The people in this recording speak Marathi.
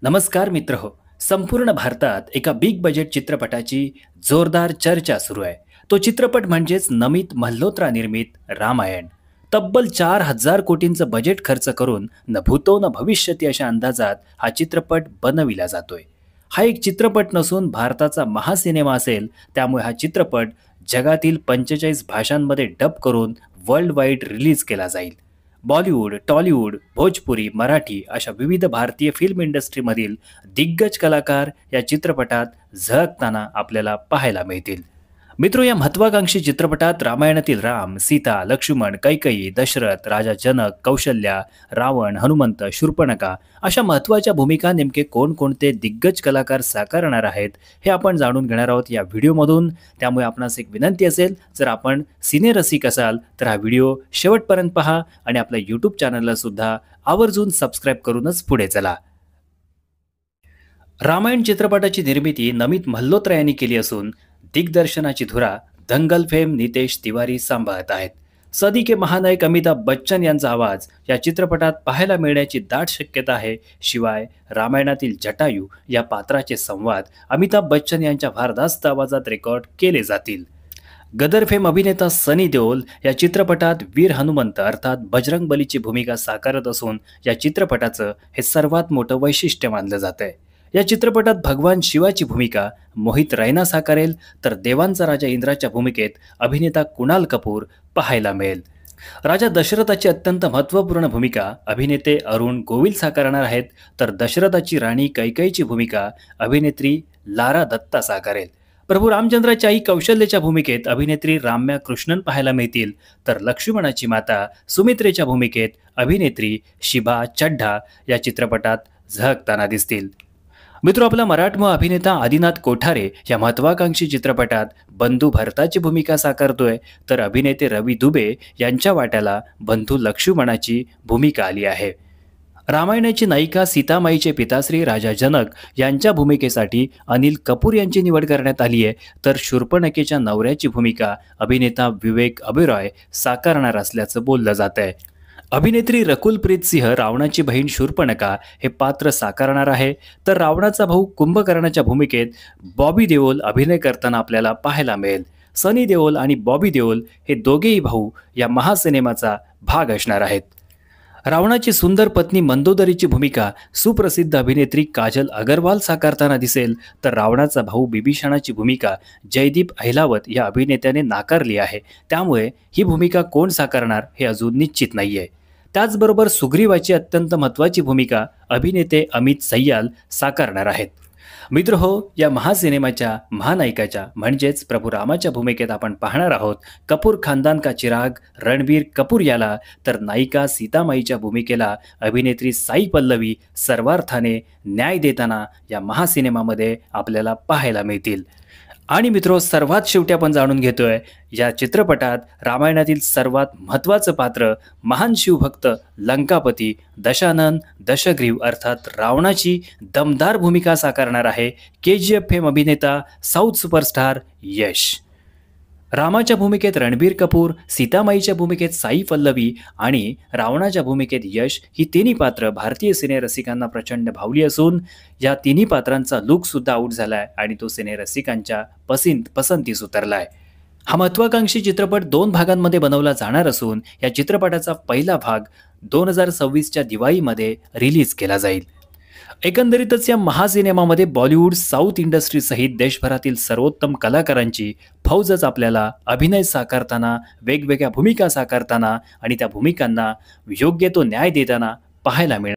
नमस्कार मित्र हो. संपूर्ण भारतात एका बिग बजेट चित्रपटाची जोरदार चर्चा सुरू आहे. तो चित्रपट म्हणजेच नमित मल्होत्रा निर्मित रामायण. तब्बल 4,000 कोटींचं बजेट खर्च करून न भूतो न भविष्यती अशा अंदाजात हा चित्रपट बनविला जातोय. हा एक चित्रपट नसून भारताचा महासिनेमा असेल, त्यामुळे हा चित्रपट जगातील 45 भाषांमध्ये डब करून वर्ल्ड वाईड रिलीज केला जाईल. बॉलिवूड, टॉलिवूड, भोजपुरी, मराठी अशा विविध भारतीय फिल्म इंडस्ट्रीमधील दिग्गज कलाकार या चित्रपटात झळकताना आपल्याला पाहायला मिळतील. मित्रो, या महत्वाकांक्षी चित्रपटात रामायणातील राम, सीता, लक्ष्मण, कैकेयी, दशरथ, राजा जनक, कौशल्या, रावण, हनुमंत, शूर्पणखा अशा महत्त्वाच्या भूमिका नेमके कोणकोणते दिग्गज कलाकार साकारणार आहेत हे आपण जाणून घेणार आहोत या व्हिडिओमधून. त्यामुळे आपणास एक विनंती असेल, जर आपण सिनेरसिक असाल तर हा व्हिडिओ शेवटपर्यंत पहा आणि आपल्या यूट्यूब चॅनलला सुद्धा आवर्जून सबस्क्राईब करूनच पुढे चला. रामायण चित्रपटाची निर्मिती नमित मल्होत्रा यांनी केली असून दिग्दर्शनाची धुरा दंगल फेम नितेश तिवारी सांभाळत आहेत. सदी के महानायक अमिताभ बच्चन यांचा आवाज या चित्रपटात पाहायला मिळण्याची दाट शक्यता आहे. शिवाय रामायणातील जटायू या पात्राचे संवाद अमिताभ बच्चन यांच्या भारदास्त आवाजात रेकॉर्ड केले जातील. गदर फेम अभिनेता सनी देओल या चित्रपटात वीर हनुमंत अर्थात बजरंग बलीची भूमिका साकारत असून या चित्रपटाचं हे सर्वात मोठं वैशिष्ट्य मानलं जात आहे. या चित्रपटात भगवान शिवाची भूमिका मोहित रैना साकारेल, तर देवांचा राजा इंद्राच्या भूमिकेत अभिनेता कुणाल कपूर पाहायला मिळेल. राजा दशरथाची अत्यंत महत्त्वपूर्ण भूमिका अभिनेते अरुण गोविल साकारणार आहेत, तर दशरथाची राणी कैकेयीची भूमिका अभिनेत्री लारा दत्ता साकारेल. प्रभू रामचंद्राच्या आई कौशल्याच्या भूमिकेत अभिनेत्री राम्या कृष्णन पाहायला मिळतील, तर लक्ष्मणाची माता सुमित्रेच्या भूमिकेत अभिनेत्री शिभा चड्ढा या चित्रपटात झळकताना दिसतील. मित्र, आपला मराठमोळा अभिनेता आदिनाथ कोठारे या महत्वाकांक्षी चित्रपटात बंधू भरताची भूमिका साकारतोय, तर अभिनेते रवी दुबे यांच्या वाट्याला बंधू लक्ष्मणाची भूमिका आली आहे. रामायणाची नायिका सीतामाईचे पिताश्री राजा जनक यांच्या भूमिकेसाठी अनिल कपूर यांची निवड करण्यात आली आहे, तर शूर्पणखेच्या नवऱ्याची भूमिका अभिनेता विवेक ओबेरॉय साकारणार असल्याचं बोललं जात आहे. अभिनेत्री रकुलप्रीत सिंह रावणाची बहीण शूर्पणखा हे पात्र साकारणार आहे, तर रावणाचा भाऊ कुंभकर्णाच्या भूमिकेत बॉबी देओल अभिनय करताना आपल्याला पाहायला मिळेल. सनी देओल आणि बॉबी देओल हे दोघेही भाऊ या महासिनेमाचा भाग असणार आहेत. रावणाची सुंदर पत्नी मंदोदरीची भूमिका सुप्रसिद्ध अभिनेत्री काजल अगरवाल साकारताना दिसेल, तर रावणाचा भाऊ बिभीषणाची भूमिका जयदीप अहिलावत या अभिनेत्याने नाकारली आहे. त्यामुळे ही भूमिका कोण साकारणार हे अजून निश्चित नाहीये. त्याचबरोबर सुग्रीवाची अत्यंत महत्त्वाची भूमिका अभिनेते अमित सय्याल साकारणार आहेत. मित्र हो, या महासिनेमाच्या महानायकाच्या म्हणजेच प्रभू रामाच्या भूमिकेत आपण पाहणार आहोत कपूर खानदान का चिराग रणबीर कपूर याला, तर नायिका सीतामाईच्या भूमिकेला अभिनेत्री साई पल्लवी सर्वार्थाने न्याय देताना या महासिनेमामध्ये आपल्याला पाहायला मिळतील. आणि मित्रो, सर्वात शेवटी आपण जाणून घेतोय या चित्रपटात रामायणातील सर्वात महत्त्वाचं पात्र महान शिवभक्त लंकापती दशानन दशग्रीव अर्थात रावणाची दमदार भूमिका साकारणार आहे KGF फेम अभिनेता साऊथ सुपरस्टार यश. रामाच्या भूमिकेत रणबीर कपूर, सीतामाईच्या भूमिकेत साई पल्लवी आणि रावणाच्या भूमिकेत यश ही तिन्ही पात्र भारतीय सिनेरसिकांना प्रचंड भावली असून या तिन्ही पात्रांचा लुक सुद्धा आऊट झालाय आणि तो सिनेरसिकांच्या पसंतीस उतरलाय. हा महत्वाकांक्षी चित्रपट 2 भागांमध्ये बनवला जाणार असून या चित्रपटाचा पहिला भाग 2026च्या दिवाळीमध्ये रिलीज केला जाईल. एकंदरीतच या महासिनेमामध्ये बॉलिवूड, साऊथ इंडस्ट्री सहित देशभरातील सर्वोत्तम कलाकारांची फौजच आपल्याला अभिनय साकारताना, वेगवेगळ्या भूमिका साकारताना आणि त्या भूमिकांना योग्य तो न्याय देताना पाहायला मिळेल.